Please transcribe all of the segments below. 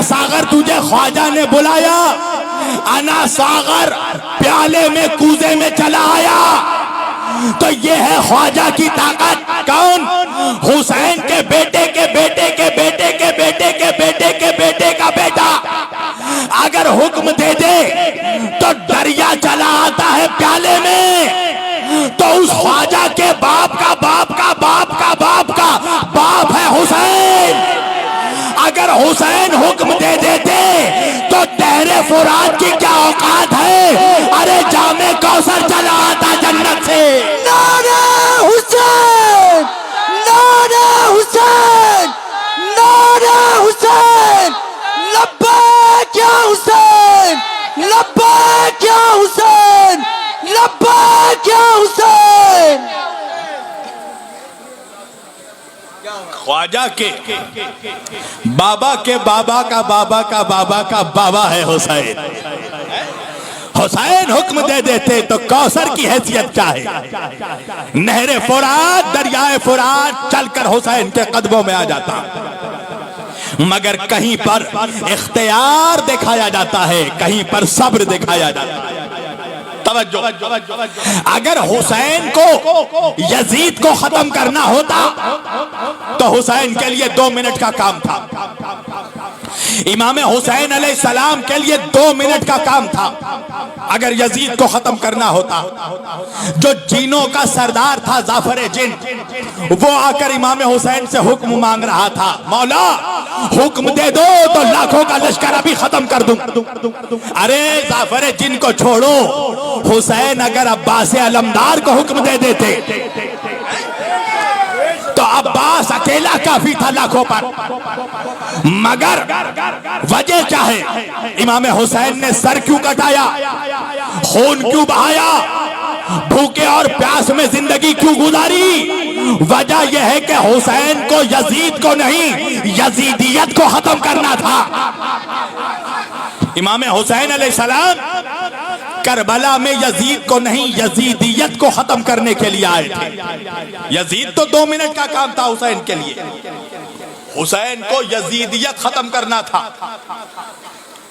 अना सागर तुझे ख्वाजा ने बुलाया, अना सागर प्याले में कूजे में चला आया। तो ये है ख्वाजा की ताकत। कौन? हुसैन के बेटे के बेटे के बेटे के बेटे के बेटे के बेटे का बेटा अगर हुक्म दे दे तो दरिया चला आता है प्याले में। तो उस ख्वाजा के बाप का बाप का बाप का बाप का बाप है हुसैन। अगर हुसैन हुक्म दे देते तो तहरे फुरात की क्या औकात है? अरे जामे कौसर चला आता जन्नत से। नारे हुसैन, नारे हुसैन, नारे हुसैन, लब्बैक या हुसैन, लब्बैक या हुसैन, लब्बैक या हुसैन। ख्वाजा के बाबा के बाबा का बाबा का बाबा का बाबा है हुसैन। हुसैन हुक्म दे देते तो कौसर की हैसियत क्या है? नहरे फुरात, दरियाए फुरात चलकर हुसैन के कदमों में आ जाता। मगर कहीं पर इख्तियार दिखाया जाता है, कहीं पर सब्र दिखाया जाता है। तवज्जो, अगर हुसैन को यजीद को खत्म करना होता तो हुसैन के लिए 2 मिनट का काम था। इमाम हुसैन अलैहिस्सलाम के लिए 2 मिनट का काम था। अगर यजीद को खत्म करना होता, जो जीनों का सरदार था जाफर जिन, वो आकर इमाम हुसैन से हुक्म मांग रहा था, मौला हुक्म दे दो तो लाखों का लश्कर अभी खत्म कर दूं। अरे जाफर जिन को छोड़ो, हुसैन अगर अब्बास अलमदार को हुक्म दे देते तो अब्बास अकेला काफी था लाखों पर। मगर वजह क्या है? इमाम हुसैन ने सर क्यों कटाया, खून क्यों बहाया, भूखे और प्यास में जिंदगी क्यों गुजारी? वजह यह है कि हुसैन को यजीद को नहीं, यजीदियत को खत्म करना था। इमाम हुसैन अलैहिस्सलाम करबला में यजीद को नहीं, यजीदियत को खत्म करने के लिए आए थे। यजीद तो 2 मिनट का काम था हुसैन के लिए, हुसैन को यजीदियत खत्म करना था।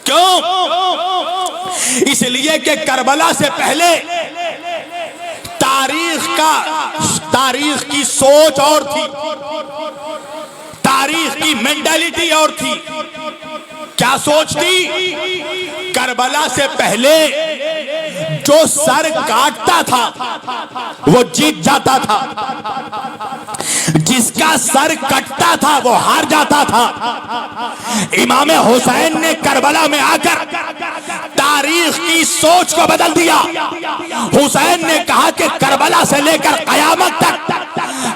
क्यों? इसलिए कि करबला से पहले तारीख की सोच और थी, तारीख की मेंटालिटी और थी। क्या सोच थी? करबला से पहले जो सर काटता था वो जीत जाता था, जिसका सर कटता था वो हार जाता था। इमाम हुसैन ने करबला में आकर तारीख की सोच को बदल दिया। हुसैन ने कहा कि करबला से लेकर कयामत तक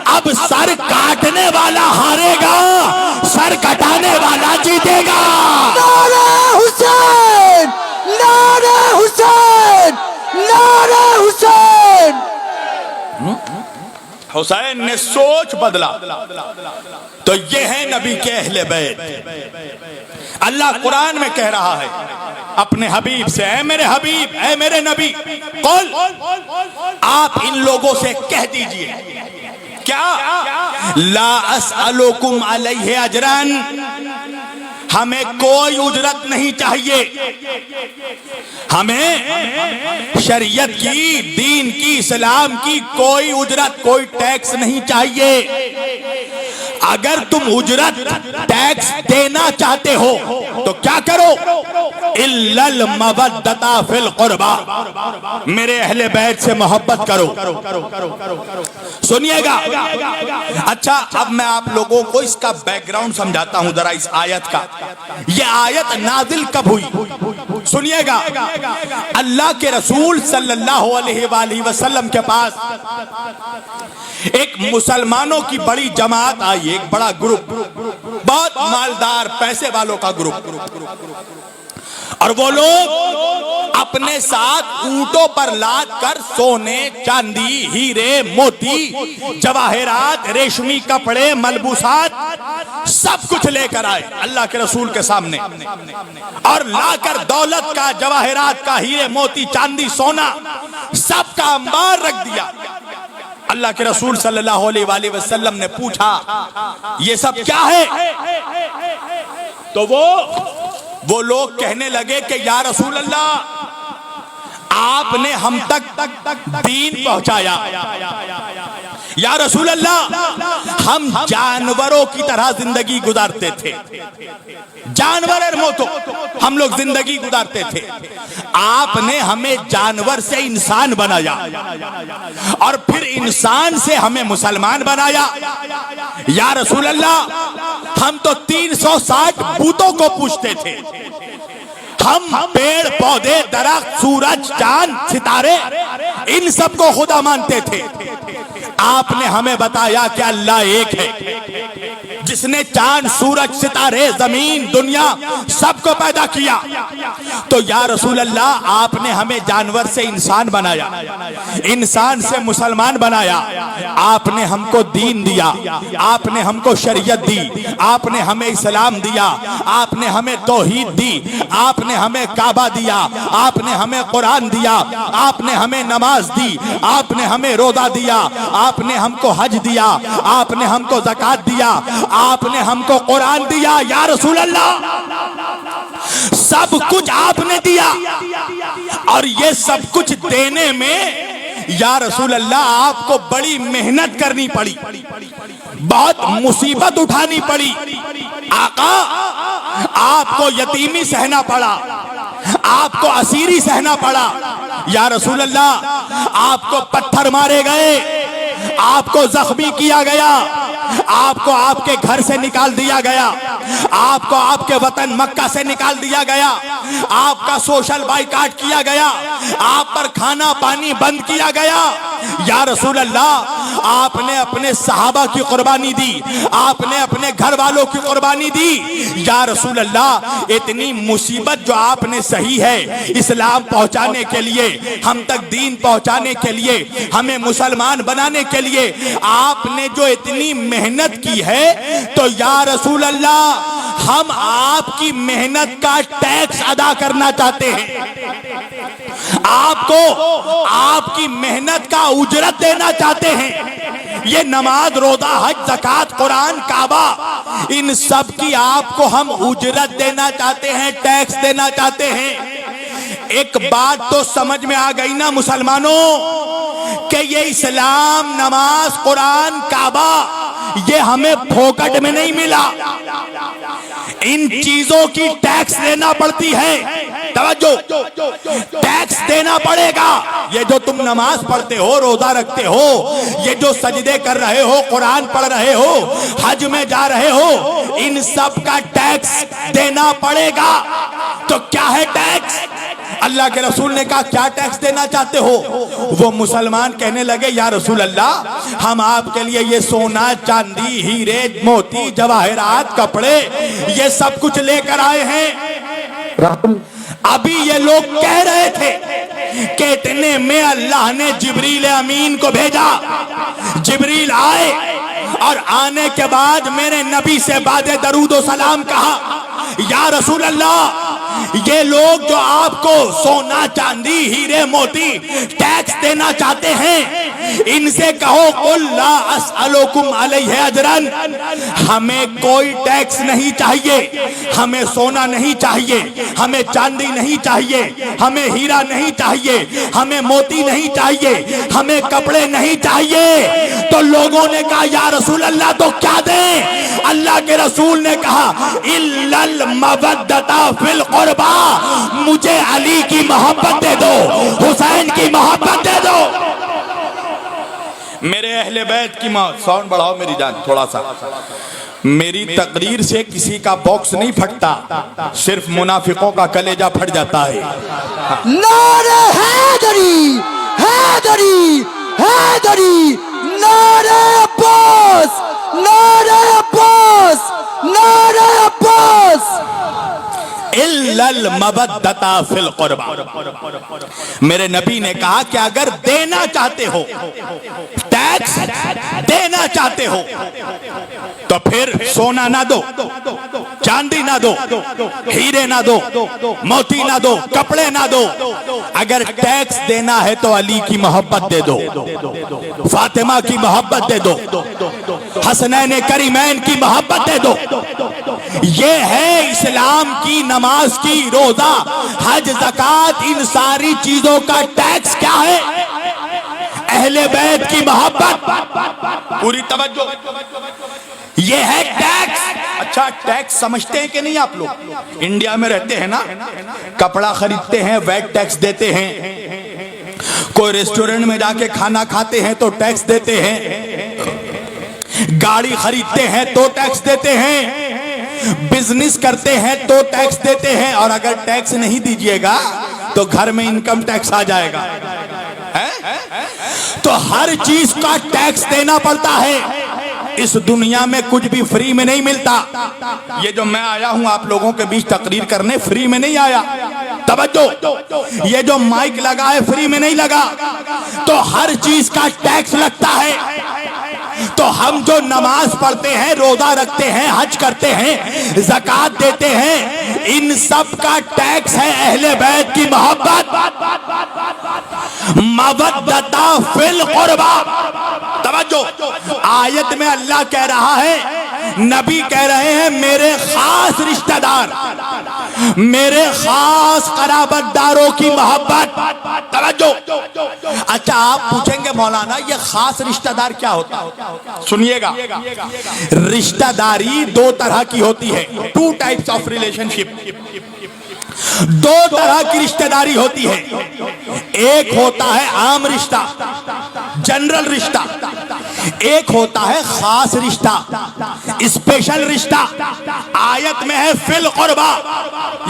अब सर काटने वाला हारेगा, सर कटाने वाला जीतेगा। नारे हुसैन, नारे हुसैन, नारे हुसैन। हुसैन ने सोच बदला। तो ये है नबी के अहले बैत। अल्लाह कुरान में कह रहा है अपने हबीब से, ऐ मेरे हबीब, ऐ मेरे नबी, कौल आप इन लोगों से कह दीजिए, क्या ला अस्अलुकुम अलैहि अजरन, हमें कोई उजरत नहीं चाहिए, हमें शरीयत की, दीन की, इस्लाम की कोई उजरत, कोई टैक्स नहीं चाहिए। अगर तुम उजरत टैक्स देना चाहते हो तो क्या करो? इल्लल मवद्दता फिल कुर्बा, मेरे अहले बैत से मोहब्बत करो। सुनिएगा। अच्छा, अब मैं आप लोगों को इसका बैकग्राउंड समझाता हूं जरा इस आयत का। यह आयत नाजिल कब हुई? सुनिएगा। अल्लाह के रसूल सल्लल्लाहु अलैहि वसल्लम के पास एक मुसलमानों की बड़ी जमात आई, एक बड़ा ग्रुप, बहुत मालदार पैसे वालों का ग्रुप। और वो लोग अपने साथ ऊंटों पर लाद कर सोने, चांदी, हीरे, मोती, जवाहरात, रेशमी कपड़े, मलबूसात सब कुछ लेकर आए अल्लाह के रसूल के सामने, और लाकर दौलत का, जवाहरात का, हीरे, मोती, चांदी, सोना सब का अंबार रख दिया। अल्लाह के रसूल सल्लल्लाहु अलैहि वसल्लम ने पूछा, ये सब क्या है? तो वो वो लोग कहने लगे कि या रसूल अल्लाह, आपने हम तक दीन पहुंचाया। या रसूल अल्लाह, हम जानवरों की तरह जिंदगी गुजारते थे, जानवर मोतो हम लोग जिंदगी गुजारते थे। आपने हमें जानवर से इंसान बनाया और फिर इंसान से हमें मुसलमान बनाया। या रसूल अल्लाह, हम तो 360 बूतों को पूजते थे। हम पेड़ पौधे दरख्त सूरज चांद सितारे इन सबको खुदा मानते थे। आपने हमें बताया कि अल्लाह एक है जिसने चांद सूरज सितारे जमीन दुनिया सबको पैदा किया। तो या रसूल अल्लाह, आपने हमें जानवर से इंसान बनाया, इंसान से मुसलमान बनाया। आपने हमको दीन दिया, आपने हमको शरीयत दी, आपने हमें इस्लाम दिया, आपने हमें तौहीद दी, आपने हमें काबा दिया, आपने हमें कुरान दिया, आपने हमें नमाज दी, आपने हमें रोजा दिया, आपने हमको हज दिया, आपने हमको ज़कात दिया, आपने हमको कुरान दिया। या रसूल अल्लाह, सब कुछ आपने दिया और ये सब कुछ देने में या रसूल अल्लाह आपको बड़ी मेहनत करनी पड़ी, बहुत मुसीबत उठानी पड़ी। आका, आपको यतीमी सहना पड़ा, आपको असीरी सहना पड़ा। या रसूल अल्लाह, आपको पत्थर मारे गए, आपको जख्मी किया गया, आपको आपके घर से निकाल दिया गया, आपको आपके वतन मक्का से निकाल दिया गया, आपका सोशल बाइकाट किया गया, आप पर खाना पानी बंद किया गया। या रसूल अल्लाह, आपने अपने सहाबा की कुर्बानी दी, आपने अपने घर वालों की कुर्बानी दी। या रसूल अल्लाह, इतनी मुसीबत जो आपने सही है इस्लाम पहुंचाने के लिए, हम तक दीन पहुंचाने के लिए, हमें मुसलमान बनाने के लिए आपने जो इतनी मेहनत की है, तो या रसूल अल्लाह, हम आपकी मेहनत का टैक्स अदा करना चाहते हैं, आपको आपकी मेहनत का उजरत देना चाहते हैं। ये नमाज रोजा हज ज़कात कुरान काबा, इन सब की आपको हम उजरत देना चाहते हैं, टैक्स देना चाहते हैं। एक बात तो समझ में आ गई ना मुसलमानों, कि ये इस्लाम नमाज कुरान काबा ये हमें फोकट में नहीं मिला, इन चीजों की टैक्स देना पड़ती है। तवज्जो, टैक्स देना पड़ेगा। ये जो तुम नमाज पढ़ते हो, रोजा रखते हो, ये जो सजदे कर रहे हो, कुरान पढ़ रहे हो, हज में जा रहे हो, इन सब का टैक्स देना पड़ेगा। तो क्या है टैक्स? अल्लाह के रसूल ने कहा, क्या टैक्स देना चाहते हो? वो मुसलमान कहने लगे, या रसूल अल्लाह, हम आपके लिए ये सोना चांदी हीरे मोती जवाहरात कपड़े ये सब कुछ लेकर आए हैं। अभी ये लोग कह रहे थे कि इतने में अल्लाह ने जिब्रील अमीन को भेजा। जिब्रील आए और आने के बाद मेरे नबी से बादे दरूद व सलाम कहा, या रसूल अल्लाह, ये लोग जो आपको सोना चांदी हीरे मोती टैक्स देना चाहते हैं, इनसे कहो कुल ला अस्अलुकुम अलैहि अजरन, हमें कोई टैक्स नहीं चाहिए, हमें सोना नहीं चाहिए, हमें चांदी नहीं चाहिए, हमें हीरा नहीं चाहिए, हमें मोती नहीं चाहिए, हमें कपड़े नहीं चाहिए। तो लोगों ने कहा, या रसूल अल्लाह, तो क्या दें? अल्लाह के रसूल ने कहा, इल्लल मवद्दता फिल कुर्बा, मुझे अली की मोहब्बत दे दो, हुसैन की मोहब्बत दे दो, मेरे अहले बैत की मौत। साउंड बढ़ाओ मेरी जान थोड़ा सा। मेरी तकरीर से किसी का बॉक्स नहीं फटता, सिर्फ मुनाफिकों का कलेजा फट जाता है। नारे हैदरी, हैदरी, हैदरी, नारे अब्बास, नारे अब्बास, नारे अब्बास। इल्लल मवद्दता फिल कुर्बा। मेरे नबी ने कहा कि अगर देना चाहते हो, टैक्स देना चाहते हो तो फिर सोना ना दो, चांदी ना दो, हीरे ना दो, मोती ना दो, कपड़े ना दो। अगर टैक्स देना है तो अली की मोहब्बत दे दो, फातिमा की मोहब्बत दे दो, हसनैन करीमैन की मोहब्बत दे दो। ये है इस्लाम की नमाज की, रोजा, हज, ज़कात, इन सारी चीजों का टैक्स क्या है? अहले बैत की मोहब्बत। पूरी तवज्जो, ये है टैक्स। अच्छा, टैक्स समझते हैं कि नहीं आप लोग? इंडिया में रहते हैं ना, कपड़ा खरीदते हैं वैट टैक्स देते हैं, कोई रेस्टोरेंट में जाके खाना खाते हैं तो टैक्स देते हैं, गाड़ी खरीदते हैं तो टैक्स देते हैं, बिजनेस करते हैं तो टैक्स देते हैं, और अगर टैक्स नहीं दीजिएगा तो घर में इनकम टैक्स आ जाएगा है? तो हर चीज का टैक्स देना पड़ता है। इस दुनिया में कुछ भी फ्री में नहीं मिलता। ये जो मैं आया हूं आप लोगों के बीच तकरीर करने, फ्री में नहीं आया। तवज्जो, ये जो माइक लगा है फ्री में नहीं लगा, तो हर चीज का टैक्स लगता है। तो हम जो नमाज पढ़ते हैं, रोजा रखते हैं, हज करते हैं, ज़कात देते हैं, इन सब का टैक्स है अहले बैत की मोहब्बत, मवद्दता फिल कुर्बा। तवज्जो, आयत में अल्लाह कह रहा है, नबी कह रहे हैं मेरे खास रिश्तेदार, मेरे खास कराबतदारों की मोहब्बत। तवज्जो। अच्छा, आप पूछेंगे मौलाना ये खास रिश्तेदार क्या होता है? सुनिएगा, रिश्तेदारी दो तरह की होती है, टू टाइप्स ऑफ रिलेशनशिप। दो तरह की रिश्तेदारी होती है। एक होता है आम रिश्ता, जनरल रिश्ता, एक होता है खास रिश्ता, स्पेशल रिश्ता। आयत में है फिल कुर्बा,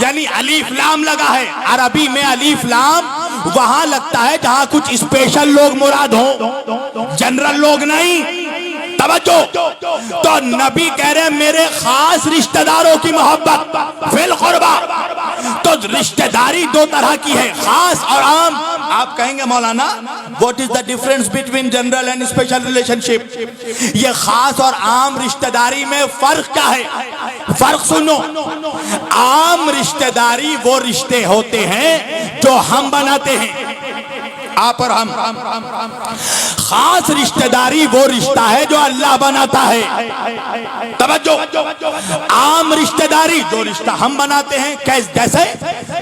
यानी अलीफ लाम लगा है। अरबी में अलीफ लाम वहां लगता है जहां कुछ स्पेशल लोग मुराद हो, जनरल लोग नहीं। तवज्जो, तो नबी कह रहे हैं मेरे खास रिश्तेदारों की मोहब्बत फिल कुर्बा। तो रिश्तेदारी दो तरह की है, खास और आम। आप कहेंगे मौलाना what is the difference between general and special relationship? ये खास और आम रिश्तेदारी में फर्क क्या है? फर्क सुनो। आम रिश्तेदारी वो रिश्ते होते हैं जो हम बनाते हैं, आप और हम। खास रिश्तेदारी वो रिश्ता है जो अल्लाह बनाता है। तवज्जो, आम रिश्तेदारी जो रिश्ता हम बनाते हैं, जैसे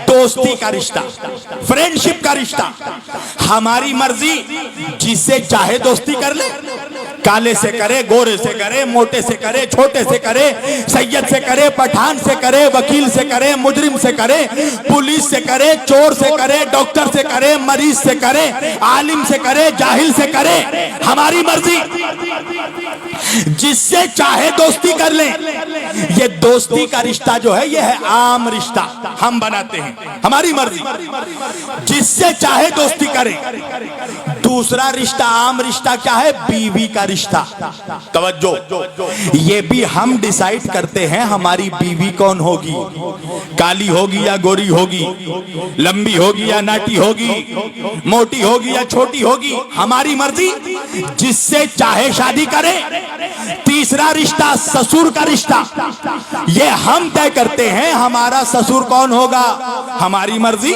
दोस्ती का रिश्ता, फ्रेंडशिप का रिश्ता, हमारी मर्जी, जिससे चाहे दोस्ती कर ले, काले से करे, गोरे से करे, मोटे से करे, छोटे से करे, सैयद से करे, पठान से करे, वकील से करे, मुजरिम से करे, पुलिस से करे, चोर से करे, डॉक्टर से करे, मरीज से करे, आलिम से करे, जाहिल से करे, हमारी मर्जी, जिससे चाहे दोस्ती कर ले। ये दोस्ती का रिश्ता जो है ये है आम रिश्ता, हम बनाते हैं, हमारी मर्जी, जिससे चाहे दोस्ती करे। दूसरा रिश्ता, आम रिश्ता क्या है? बीवी का रिश्ता। तवज्जो, ये भी हम डिसाइड करते हैं हमारी बीवी कौन होगी, काली होगी या गोरी होगी, लंबी होगी या नाटी होगी, मोटी होगी या छोटी होगी, हमारी मर्जी, जिससे चाहे शादी करे। तीसरा रिश्ता, ससुर का रिश्ता, ये हम तय करते हैं हमारा ससुर कौन होगा, हमारी मर्जी,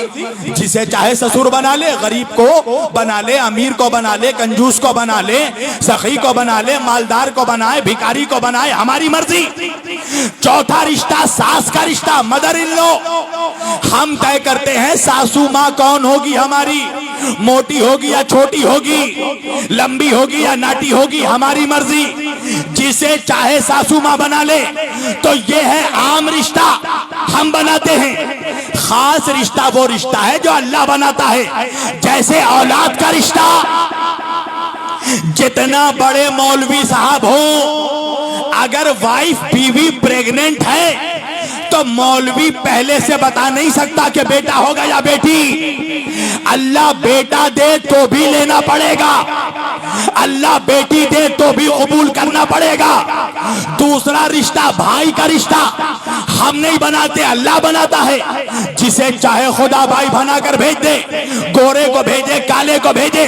जिसे चाहे ससुर बना ले, गरीब को बना ले, अमीर को बना ले, कंजूस को बना ले, सखी को बना ले, मालदार को बनाए, भिखारी को बनाए, हमारी मर्जी। चौथा रिश्ता, सास का रिश्ता, मदर इन लॉ, हम तय करते हैं सासू माँ कौन होगी हमारी, मोटी होगी या छोटी होगी, लंबी होगी या नाटी होगी, हमारी मर्जी, जिसे चाहे सासू माँ बना ले। तो ये है आम रिश्ता, हम बनाते हैं। खास रिश्ता वो रिश्ता है जो अल्लाह बनाता है, जैसे औलाद का रिश्ता। जितना बड़े मौलवी साहब हो, अगर वाइफ बीवी प्रेग्नेंट है तो मौलवी पहले से बता नहीं सकता कि बेटा होगा या बेटी। अल्लाह बेटा दे तो भी लेना पड़ेगा, अल्लाह बेटी दे तो भी कबूल करना पड़ेगा। दूसरा रिश्ता, भाई का रिश्ता, हम नहीं बनाते, अल्लाह बनाता है। जिसे चाहे खुदा भाई बनाकर भेज दे, गोरे को भेजे, काले को भेजे,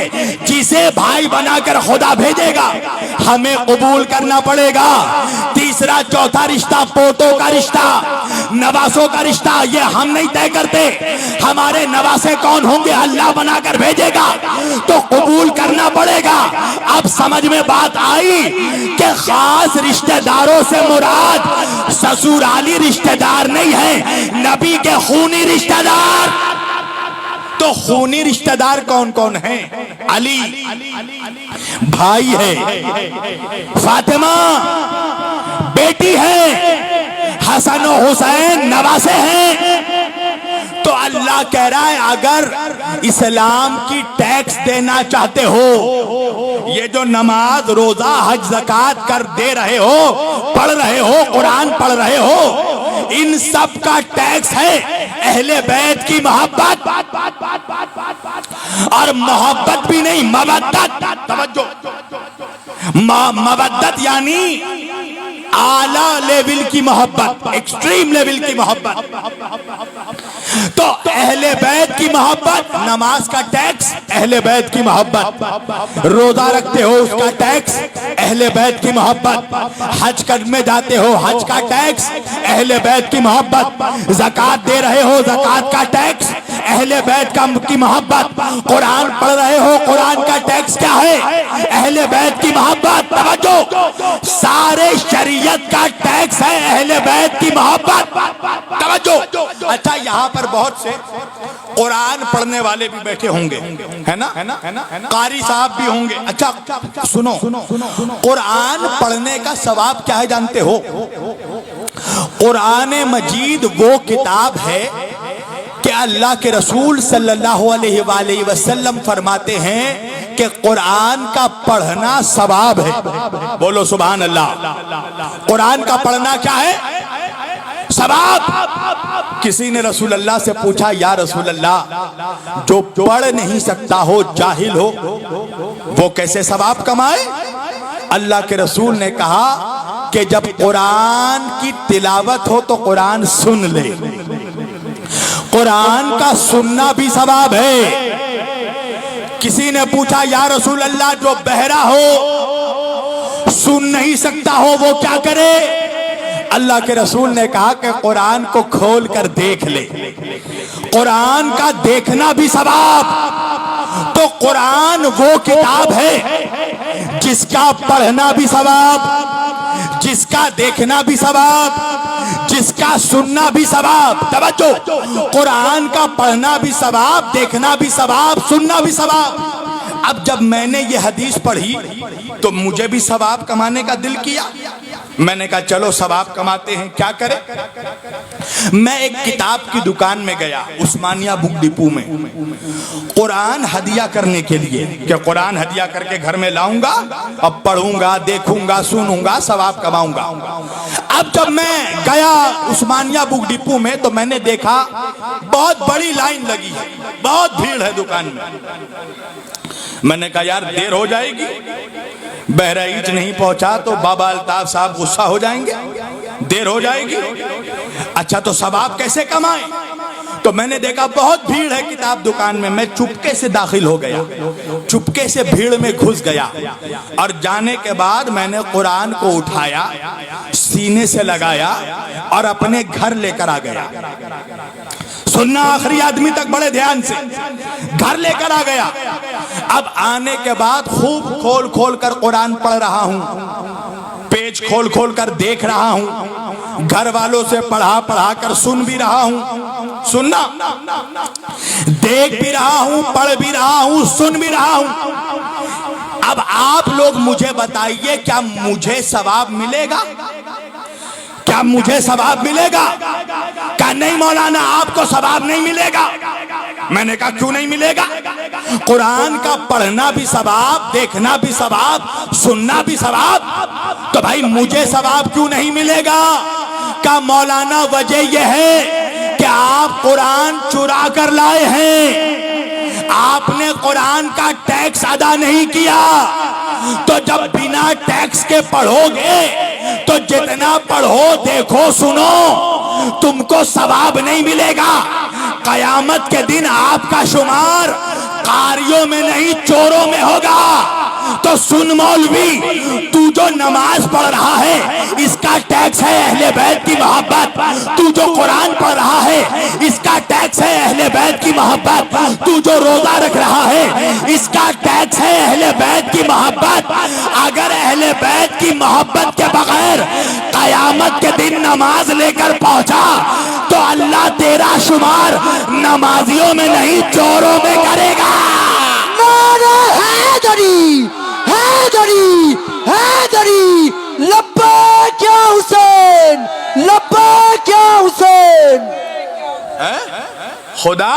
जिसे भाई बनाकर खुदा भेजेगा हमें कबूल करना पड़ेगा। तीसरा चौथा रिश्ता पोतों का रिश्ता, नवासों का रिश्ता, ये हम नहीं तय करते। हमारे नवासे कौन होंगे अल्लाह बनाकर भेजेगा तो कबूल करना पड़ेगा। अब समझ में बात आई कि खास रिश्तेदारों से मुराद ससुराली रिश्तेदार नहीं है, नबी के खूनी रिश्तेदार। तो खूनी रिश्तेदार कौन कौन है? अली भाई है, फातिमा बेटी है, हसन और हुसैन नवासे हैं। तो अल्लाह कह रहा है अगर इस्लाम की टैक्स देना चाहते हो, ये जो नमाज रोजा हज ज़कात कर दे रहे हो, पढ़ रहे हो, कुरान पढ़ रहे हो, इन सब का टैक्स है अहले बैत की मोहब्बत। और मोहब्बत भी नहीं, मवद्दत। तवज्जो, मवद्दत यानी आला लेवल की मोहब्बत, एक्सट्रीम लेवल की मोहब्बत। तो अहले बैत की मोहब्बत, नमाज का टैक्स अहले बैत की मोहब्बत, रोजा रखते हो उसका टैक्स अहले बैत की मोहब्बत, हज करने जाते हो हज का टैक्स अहले बैत की मोहब्बत, ज़कात दे रहे हो ज़कात का टैक्स अहले बैत की मोहब्बत, कुरान पढ़ रहे हो कुरान का टैक्स क्या है? अहले बैत की मोहब्बत। तवज्जो, सारे शरीयत का टैक्स है अहले बैत की मोहब्बत। तवज्जो। अच्छा, यहाँ पर बहुत से कुरान पढ़ने वाले भी बैठे होंगे, है ना? कारी साहब भी होंगे। अच्छा सुनो, कुरान पढ़ने का सवाब क्या है जानते हो? कुरान मजीद वो किताब है कि अल्लाह के रसूल सल्लल्लाहु अलैहि वसल्लम फरमाते हैं कि कुरान का पढ़ना सवाब है। बोलो सुभान अल्लाह। कुरान का पढ़ना क्या है? सवाब। किसी ने रसूल अल्लाह से पूछा, या रसूल अल्लाह, जो पढ़ नहीं सकता हो, जाहिल हो, वो कैसे सवाब कमाए? अल्लाह के रसूल ने कहा कि जब कुरान की तिलावत हो तो कुरान सुन ले। कुरान का सुनना भी सवाब है। किसी ने पूछा, या रसूल अल्लाह, जो बहरा हो, सुन नहीं सकता हो, वो क्या करे? अल्लाह के रसूल ने कहा कि कुरान को खोल कर देख ले। कुरान का देखना भी सवाब। तो कुरान वो किताब है जिसका पढ़ना भी सवाब, जिसका देखना भी सवाब, जिसका सुनना भी सवाब। तवज्जो, कुरान का पढ़ना भी सवाब, देखना भी सवाब, सुनना भी सवाब। अब जब मैंने ये हदीस पढ़ी तो मुझे भी सवाब कमाने का दिल किया। मैंने कहा चलो सवाब कमाते हैं, क्या करें? मैं एक किताब की दुकान में गया, उस्मानिया बुक डिपो में, कुरान हदिया करने के लिए, कि कुरान हदिया करके घर में लाऊंगा, अब पढ़ूंगा, देखूंगा, सुनूंगा, सवाब कमाऊंगा। अब जब मैं गया उस्मानिया बुक डिपो में तो मैंने देखा बहुत बड़ी लाइन लगी है, बहुत भीड़ है दुकान में। मैंने कहा यार देर हो जाएगी, बहराइच नहीं पहुंचा तो बाबा अल्ताफ साहब गुस्सा हो जाएंगे, देर हो जाएगी। अच्छा तो सवाब कैसे कमाएं? तो मैंने देखा बहुत भीड़ है किताब दुकान में। मैं चुपके से दाखिल हो गया, चुपके से भीड़ में घुस गया, और जाने के बाद मैंने कुरान को उठाया, सीने से लगाया और अपने घर लेकर आ गया। सुनना आखिरी आदमी तक बड़े ध्यान से, घर लेकर आ गया। अब आने के बाद खूब खोल खोल कर कुरान पढ़ रहा हूं, पेज खोल खोल कर देख रहा हूं, घर वालों से पढ़ा पढ़ा कर सुन भी रहा हूं, सुनना, देख भी रहा हूं, पढ़ भी रहा हूं, सुन भी रहा हूं। अब आप लोग मुझे बताइए, क्या मुझे सवाब मिलेगा? क्या मुझे सवाब मिलेगा? क्या नहीं मौलाना आपको सवाब नहीं मिलेगा? मैंने कहा क्यों नहीं मिलेगा? कुरान का पढ़ना भी सवाब, देखना भी सवाब, सुनना भी सवाब, तो भाई मुझे सवाब क्यों नहीं मिलेगा? क्या मौलाना वजह यह है कि आप कुरान चुरा कर लाए हैं, आपने कुरान का टैक्स अदा नहीं किया। तो जब बिना टैक्स के पढ़ोगे तो जितना पढ़ो, देखो, सुनो, तुमको सवाब नहीं मिलेगा। कयामत के दिन आपका शुमार कारियों में नहीं चोरों में होगा। तो सुन मौलवी, तू जो नमाज पढ़ रहा है इसका टैक्स है अहले बैत की मोहब्बत। तू जो कुरान पढ़ रहा है इसका टैक्स है अहले बैत की मोहब्बत। तू जो रोजा रख रहा है इसका टैक्स है अहले बैत की मोहब्बत। अगर अहले बैत की मोहब्बत के बगैर कयामत के दिन नमाज लेकर पहुंचा तो अल्लाह तेरा शुमार नमाजियों में नहीं चोरों में करेगा। नारे हैदरी, हैदरी, हैदरी, लब्बैक या हुसैन, लब्बैक या हुसैन। खुदा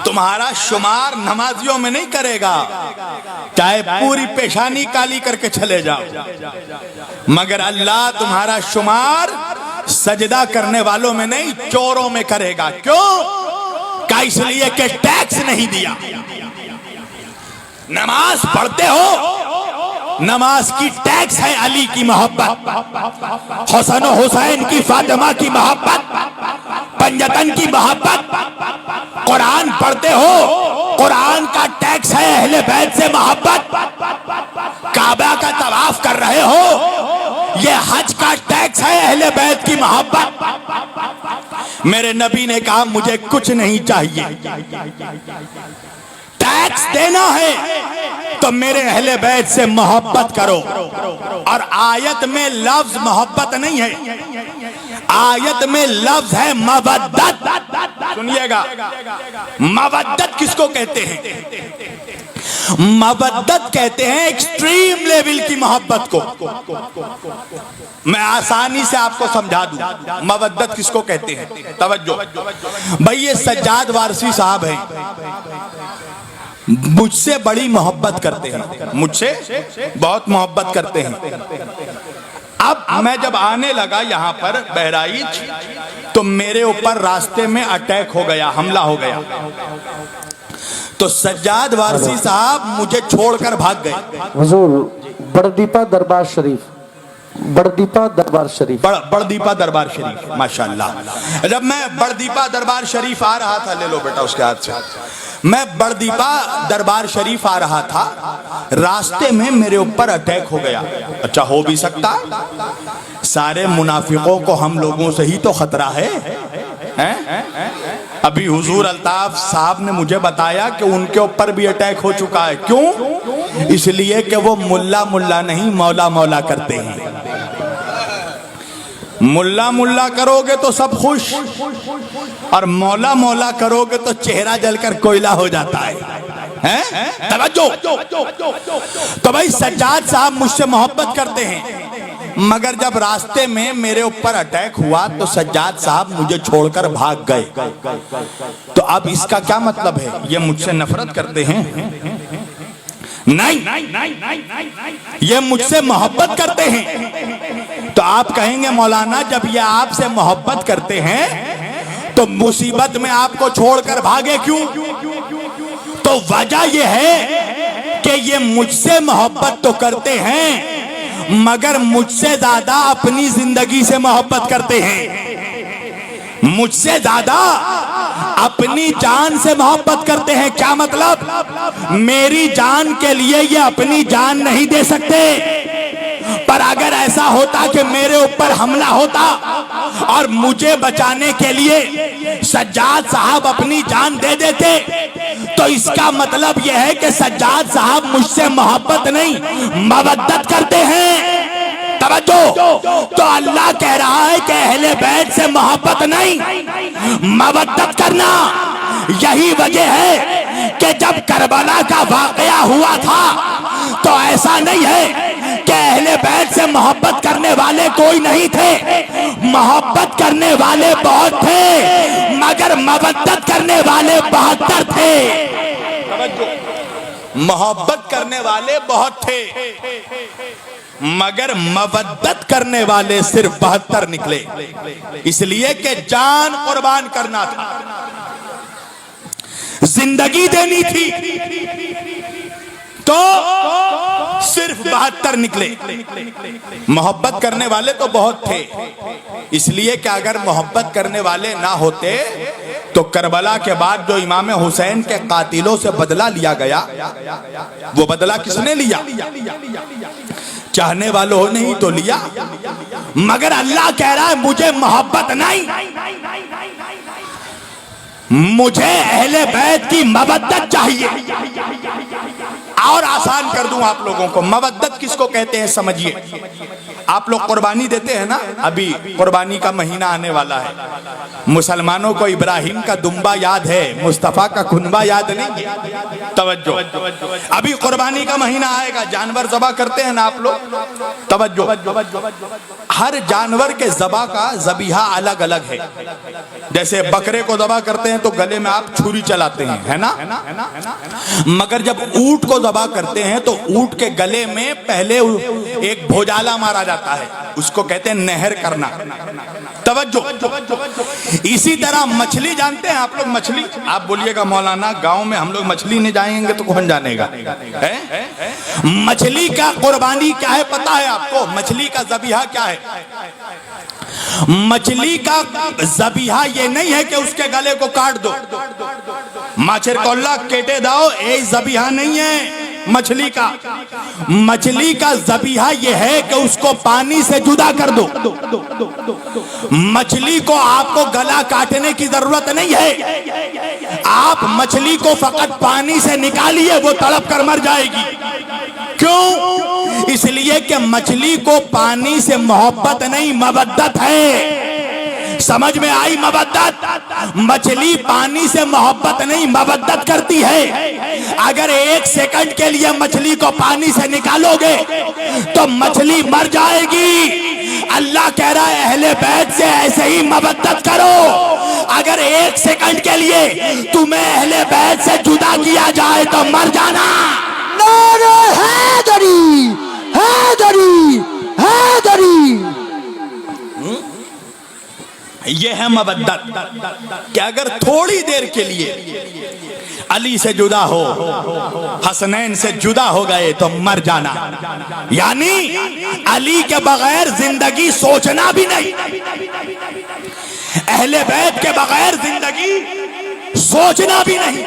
तुम्हारा शुमार नमाजियों में नहीं करेगा, चाहे पूरी पेशानी काली करके चले जाओ, मगर अल्लाह तुम्हारा शुमार सजदा करने वालों में नहीं चोरों में करेगा। क्यों? क्या? इसलिए कि टैक्स नहीं दिया। नमाज पढ़ते हो, नमाज की टैक्स है अली की मोहब्बत, हसन हुसैन की, फातिमा की मोहब्बत, पंजतन की मोहब्बत। कुरान पढ़ते हो, कुरान का टैक्स है अहले बैत से मोहब्बत। काबा का तवाफ कर रहे हो, ये हज का टैक्स है अहले बैत की मोहब्बत। मेरे नबी ने कहा मुझे कुछ नहीं चाहिए, टैक्स देना है तो मेरे अहले बैत से मोहब्बत करो। और आयत में लफ्ज मोहब्बत नहीं है, आयत में लफ्ज है मवद्दत। सुनिएगा, मवद्दत किसको कहते हैं? मवद्दत कहते हैं एक्सट्रीम लेवल की मोहब्बत को। मैं आसानी से आपको समझा दूं मवद्दत किसको कहते हैं। तवज्जो भाई, ये सज्जाद वारसी साहब हैं, मुझसे बड़ी मोहब्बत करते हैं, मुझसे बहुत मोहब्बत करते हैं। अब मैं जब आने लगा यहाँ पर बहराइच, तो मेरे ऊपर रास्ते में अटैक हो गया, हमला हो गया। तो सज्जाद वारसी साहब मुझे छोड़कर भाग गए। हुजूर बड़दीपा दरबार शरीफ, बड़दीपा दरबार शरीफ, बड़दीपा दरबार शरीफ, माशाल्लाह। जब मैं बड़दीपा दरबार शरीफ आ रहा था, ले लो बेटा उसके हाथ से, मैं बड़दीपा दरबार शरीफ आ रहा था, रास्ते में मेरे ऊपर अटैक हो गया। अच्छा, हो भी सकता, सारे मुनाफिकों को हम लोगों से ही तो खतरा है, हैं? अभी हुजूर अल्ताफ साहब ने मुझे बताया कि उनके ऊपर भी अटैक हो चुका है। क्यों? इसलिए कि वो मुल्ला मुल्ला नहीं मौला मौला करते हैं। मुल्ला मुल्ला करोगे तो सब खुश, और मौला मौला करोगे तो चेहरा जलकर कोयला हो जाता है, हैं? तवज्जो। तो भाई सज्जाद साहब मुझसे मोहब्बत करते हैं, मगर जब रास्ते में मेरे ऊपर अटैक हुआ तो सज्जाद साहब मुझे छोड़कर भाग गए। तो अब इसका क्या मतलब है? ये मुझसे नफरत करते हैं? नहीं, ये मुझसे मोहब्बत करते हैं। तो आप कहेंगे मौलाना, जब ये आपसे मोहब्बत करते हैं तो मुसीबत में आपको छोड़कर भागे क्यों? तो वजह यह है कि ये मुझसे मोहब्बत तो करते हैं, मगर मुझसे ज्यादा अपनी जिंदगी से मोहब्बत करते हैं, मुझसे ज्यादा अपनी जान से मोहब्बत करते हैं। क्या मतलब? मेरी जान के लिए ये अपनी जान नहीं दे सकते, पर अगर ऐसा होता कि मेरे ऊपर हमला होता और मुझे बचाने के लिए सज्जाद साहब अपनी जान दे देते, तो इसका मतलब यह है कि सज्जाद साहब मुझसे मोहब्बत नहीं मवद्दत करते हैं। तवज्जो। तो अल्लाह कह रहा है कि अहले बैत से मोहब्बत नहीं मवद्दत करना। यही वजह है कि जब करबला का वाकया हुआ था तो ऐसा नहीं है कि अहले बैत से मोहब्बत करने वाले कोई नहीं थे, मोहब्बत करने वाले बहुत थे, मगर मवद्दत करने वाले 72 थे। मोहब्बत करने वाले बहुत थे, मगर मवद्दत करने वाले सिर्फ 72 निकले, इसलिए कि जान कुर्बान करना था, जिंदगी देनी थी, तो सिर्फ 72 निकले। मोहब्बत करने वाले तो बहुत थे, इसलिए कि अगर मोहब्बत करने वाले ना होते तो करबला के बाद जो इमाम हुसैन के कातिलों से बदला लिया गया, वो बदला किसने लिया? चाहने वालों ने ही तो लिया। मगर अल्लाह कह रहा है मुझे मोहब्बत नहीं, मुझे अहले बैत की मवद्दत चाहिए। और आसान कर दूं आप लोगों को, मवद्दत किसको कहते हैं समझिए। आप लोग कुर्बानी देते हैं ना, अभी कुर्बानी का महीना आने वाला है। मुसलमानों को इब्राहिम का दुम्बा याद है, मुस्तफा का खुनबा याद नहीं है। तवज्जो, अभी कुर्बानी का महीना आएगा, जानवर ज़बा करते हैं ना आप लोग। तवज्जो, हर जानवर के ज़बा का ज़बीहा अलग अलग है। जैसे बकरे को ज़बा करते हैं तो गले में आप छुरी चलाते हैं, है ना? मगर जब ऊंट को ज़बा करते हैं तो ऊंट के गले में पहले एक भोजाला मारा जाता है, उसको कहते हैं नहर करना। तवज्जो, इसी तरह मछली जानते हैं आप लोग? मछली आप बोलिएगा मौलाना गांव में हम लोग मछली नहीं जाएंगे तो कौन जानेगा? मछली का कुर्बानी क्या है पता है आपको? मछली का ज़बीहा क्या है? मछली का ज़बीहा ये नहीं है कि उसके गले को काट दो, माछेर कोल्ला केटे दाओ, ये ज़बीहा नहीं है मछली का। मछली का ज़बीहा ये है कि उसको पानी से जुदा कर दो। मछली को आपको गला काटने की जरूरत नहीं है, आप मछली को फकत पानी से निकालिए, वो तड़प कर मर जाएगी। क्यों? इसलिए कि मछली को पानी से मोहब्बत नहीं, मवद्दत है। समझ में आई मवद्दत? मछली पानी से मोहब्बत नहीं, मवद्दत करती है। अगर 1 सेकंड के लिए मछली को पानी से निकालोगे तो मछली मर जाएगी। अल्लाह कह रहा है अहले बैत से ऐसे ही मवद्दत करो। अगर 1 सेकंड के लिए तुम्हें अहले बैत से जुदा किया जाए तो मर जाना। नारे हैदरी, हैदरी, हैदरी। यह है मवद्दत कि अगर थोड़ी देर के लिए अली से जुदा हो, हसनैन से जुदा हो गए तो मर जाना। यानी अली के बगैर जिंदगी सोचना भी नहीं, अहले बैत के बगैर जिंदगी सोचना भी नहीं।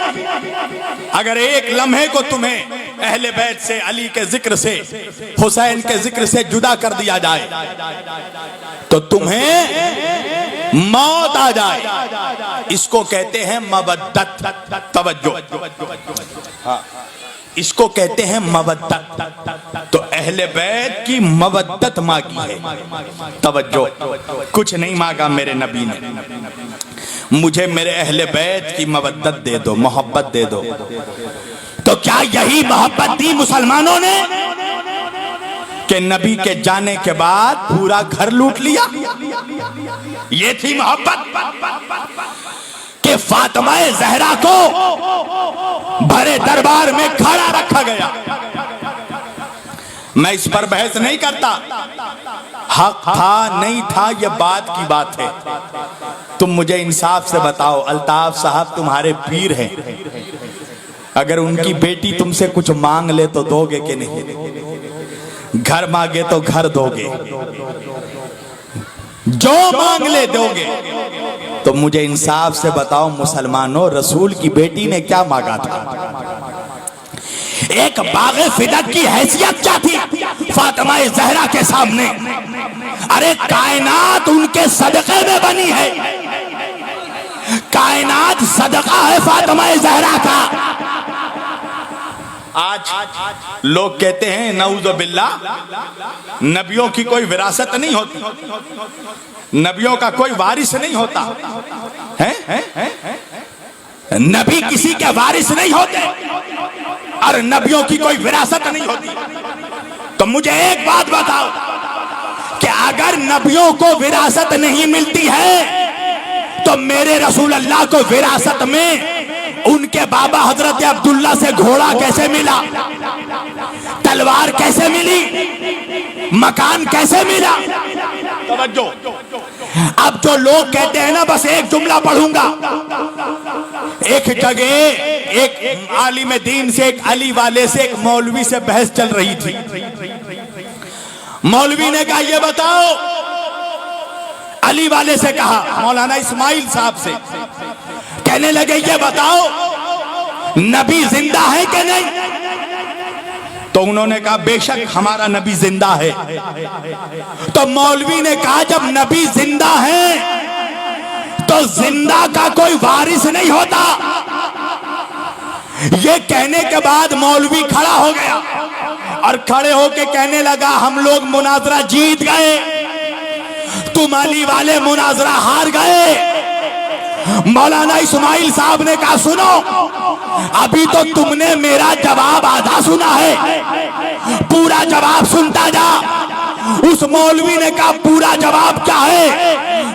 अगर एक लम्हे को तुम्हें अहले बैत से, अली के जिक्र से, हुसैन के जिक्र से जुदा कर दिया जाए तो तुम्हें मौत आ जाए। इसको कहते हैं मवद्दत। तवज्जो, हाँ, इसको कहते हैं मवद्दत। तो अहले बैत की मवद्दत मांगी है। तवज्जो, कुछ नहीं मांगा मेरे नबी ने, मुझे मेरे अहले बैत की मवद्दत दे दो, मोहब्बत दे दो। तो क्या यही मोहब्बत दी मुसलमानों ने कि नबी के जाने के बाद पूरा घर लूट लिया? ये थी मोहब्बत कि फातिमा ज़हरा को भरे दरबार में खड़ा रखा गया। मैं इस पर बहस नहीं करता, हक था नहीं था ये बात की बात है। तुम मुझे इंसाफ से बताओ, अल्ताफ साहब तुम्हारे पीर हैं, अगर उनकी बेटी तुमसे कुछ मांग ले तो दोगे कि नहीं? घर मांगे तो घर दोगे, जो मांग ले दोगे। तो मुझे इंसाफ से बताओ मुसलमानों, रसूल की बेटी ने क्या मांगा था? एक बाग़े फिदक की हैसियत क्या थी फातिमा ज़हरा के सामने? अरे कायनात उनके सदक़े में बनी है, कायनात सदका है फातिमा ज़हरा का। आज लोग कहते हैं नऊज़ु बिल्लाह, नबियों की कोई विरासत नहीं होती, नबियों का कोई वारिस नहीं होता है? नबी किसी के वारिस नहीं होते और नबियों की कोई विरासत नहीं होती। तो मुझे एक बात बताओ कि अगर नबियों को विरासत नहीं मिलती है तो मेरे रसूल अल्लाह को विरासत में उनके बाबा हजरत अब्दुल्ला से घोड़ा कैसे मिला, तलवार कैसे मिली, मकान कैसे मिला? तवज्जो, अब जो लोग कहते हैं ना, बस एक जुमला पढ़ूंगा। एक जगह एक आलिम दीन से, एक अली वाले से, एक मौलवी से बहस चल रही थी। मौलवी ने कहा ये बताओ, अली वाले से कहा, मौलाना इस्माइल साहब से, कि कहने लगे ये बताओ नबी जिंदा है कि नहीं? तो उन्होंने कहा बेशक हमारा नबी जिंदा है। तो मौलवी ने कहा जब नबी जिंदा है तो जिंदा का कोई वारिस नहीं होता। ये कहने के बाद मौलवी खड़ा हो गया और खड़े होके कहने लगा हम लोग मुनाजरा जीत गए, तुम अली वाले मुनाजरा हार गए। मौलाना इस्माइल साहब ने कहा सुनो, अभी तो तुमने मेरा जवाब आधा सुना है, पूरा जवाब सुनता जा। उस मौलवी ने कहा पूरा जवाब क्या है?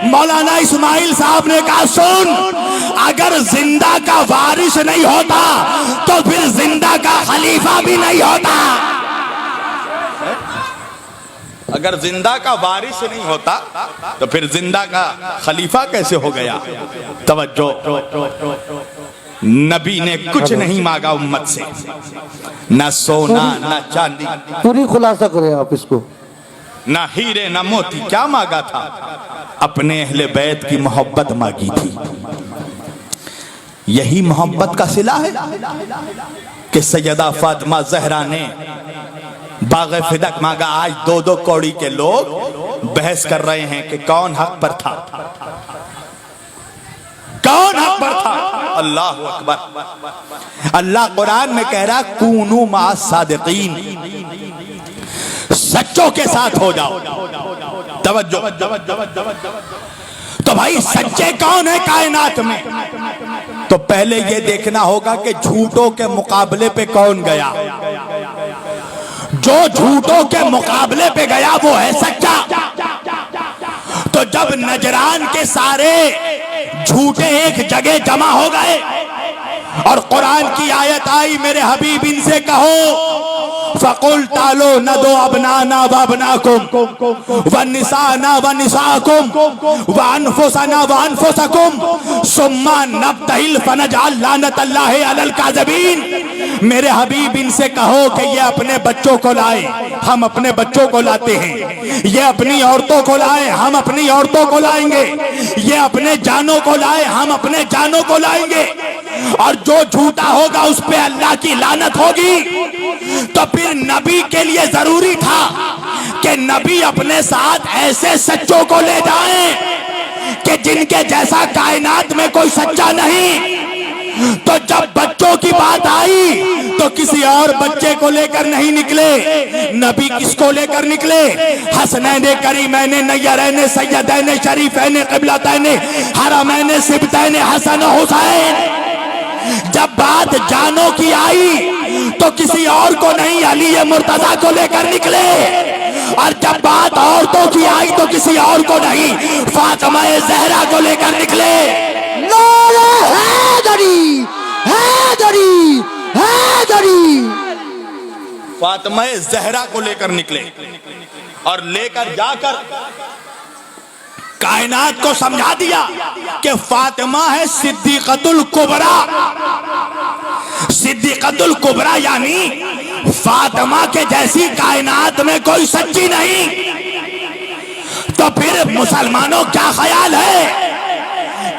मौलाना इस्माइल साहब ने कहा सुन, अगर जिंदा का वारिस नहीं होता तो फिर जिंदा का खलीफा भी नहीं होता। अगर जिंदा का वारिस नहीं होता तो फिर जिंदा का खलीफा कैसे हो गया? तवज्जो, नबी ने कुछ नहीं मांगा उम्मत से, न सोना न चांदी, पूरी खुलासा करें आप इसको, न हीरे न मोती। क्या मांगा था? अपने अहले बैत की मोहब्बत मांगी थी। यही मोहब्बत का सिला है कि सैयदा फातिमा जहरा ने बाग़े फिदक मांगा। आज दो दो कौड़ी के लोग बहस कर रहे हैं कि कौन हक पर था, कौन हक पर था। अल्लाह अकबर। अल्लाह कुरान में कह रहा कूनू मा सादिकीन, सच्चों के साथ हो जाओ। तवज्जो। तो भाई सच्चे कौन है कायनात में? तो पहले ये देखना होगा कि झूठों के मुकाबले पे कौन गया। जो झूठों के मुकाबले पे गया वो है सच्चा। तो जब नजरान के सारे झूठे एक जगह जमा हो गए और कुरान की आयत आई, मेरे हबीब इनसे कहो फकुल तालो न दो अबनाना व अबनाकुम व निसाना व निसाकुम व अनफुसना व अनफुसकुम सुम्मा नब्तहिल फनजअल लानतल्लाहि अलल काज़िबीन। मेरे हबीब इनसे कहो कि ये अपने बच्चों को लाए, हम अपने बच्चों को लाते हैं। ये अपनी औरतों को लाए, हम अपनी औरतों को लाएंगे। ये अपने जानों को लाए, हम अपने जानों को लाएंगे। और जो झूठा होगा उस पे अल्लाह की लानत होगी। तो फिर नबी के लिए जरूरी था कि नबी अपने साथ ऐसे सच्चों को ले जाएं कि जिनके जैसा कायनात में कोई सच्चा नहीं। तो जब बच्चों की बात आई तो किसी और बच्चे को लेकर नहीं निकले, नबी किसको लेकर निकले? हसनैन करीमैन नय्यरैन सय्यदैन शरीफैन क़िबलतैन हरमैन सिबतैन हसन हुसैन। जब बात जानों की आई तो किसी और को नहीं, अली मुर्तजा को लेकर निकले। और जब बात औरतों की आई तो किसी और को नहीं, फातिमा ज़हरा को लेकर निकले। नारे हैदरी, हैदरी, हैदरी। फातिमा ज़हरा को लेकर निकले और लेकर जाकर कायनात को समझा दिया कि फातिमा है सिद्दीक़तुल कुबरा। सिद्दीक़तुल कुबरा यानी फातिमा के जैसी कायनात में कोई सच्ची नहीं। तो फिर मुसलमानों क्या ख्याल है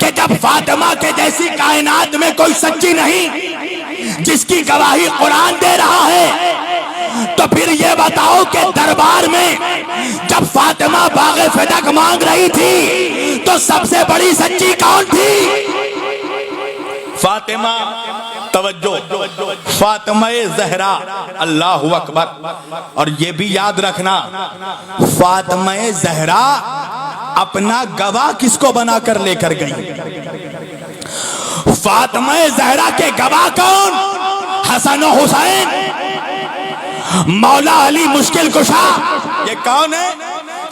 कि जब फातिमा के जैसी कायनात में कोई सच्ची नहीं, जिसकी गवाही कुरान दे रहा है, तो फिर ये बताओ कि दरबार में जब फातिमा बाग़े फिदक मांग रही थी तो सबसे बड़ी सच्ची कौन थी? फातिमा। तवज्जो, फातिमा ज़हरा। अल्लाहु अकबर। और ये भी याद रखना, फातिमा ज़हरा अपना गवाह किसको बनाकर लेकर गई? फातिमा ज़हरा के गवाह कौन? हसन और हुसैन, मौला अली मुश्किल कुशा। ये कौन है?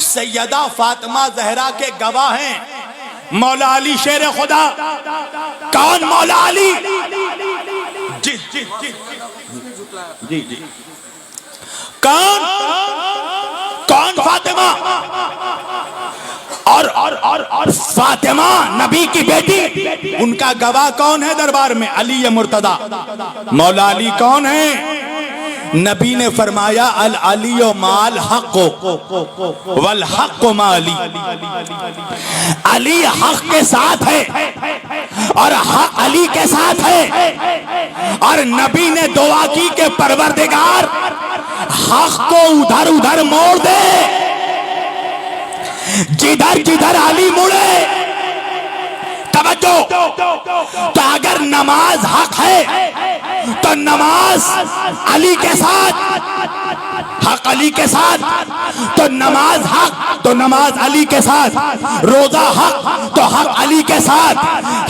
सैयदा फातिमा ज़हरा के गवाह हैं मौला अली शेर खुदा। कौन मौला अली? जी जी जी जी जी। कौन कौन? फातिमा। और फातिमा नबी की बेटी, उनका गवाह कौन है दरबार में? अली मुर्तदा। मौला अली कौन है? नबी ने फरमाया अल अलियो माल हक़ वल हक़ माली। अली हक के साथ है और हक है और नबी ने दुआ की कि परवरदिगार हक को उधर उधर मोड़ दे, जिधर जिधर अली मुड़े। तवज्जो, तो अगर नमाज हक है तो नमाज अली के साथ, हक अली के साथ, तो नमाज हक तो नमाज अली के साथ, रोजा हक तो हक अली के साथ,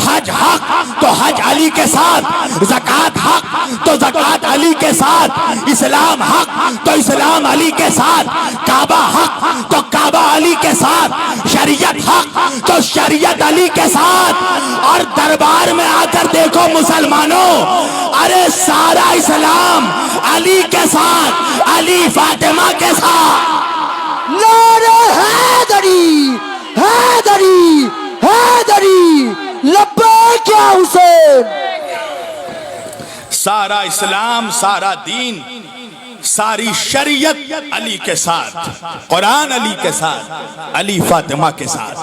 हज हक तो हज अली के साथ, ज़कात हक तो ज़कात अली के साथ, इस्लाम हक तो इस्लाम अली के साथ, काबा हक तो काबा अली के साथ, शरीयत हक तो शरीयत अली के साथ। और दरबार में आकर देखो मुसलमानों, अरे सारा इस्लाम अली के साथ, अली फातिमा के साथ। नारे हैदरी, हैदरी, हैदरी, लब्बैक या हुसैन। सारा इस्लाम, सारा दीन, सारी शरीयत अली के साथ, कुरान अली के साथ, अली फातिमा के साथ,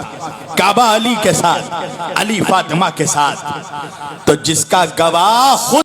काबा अली के साथ, अली फातिमा के साथ। तो जिसका गवाह खुद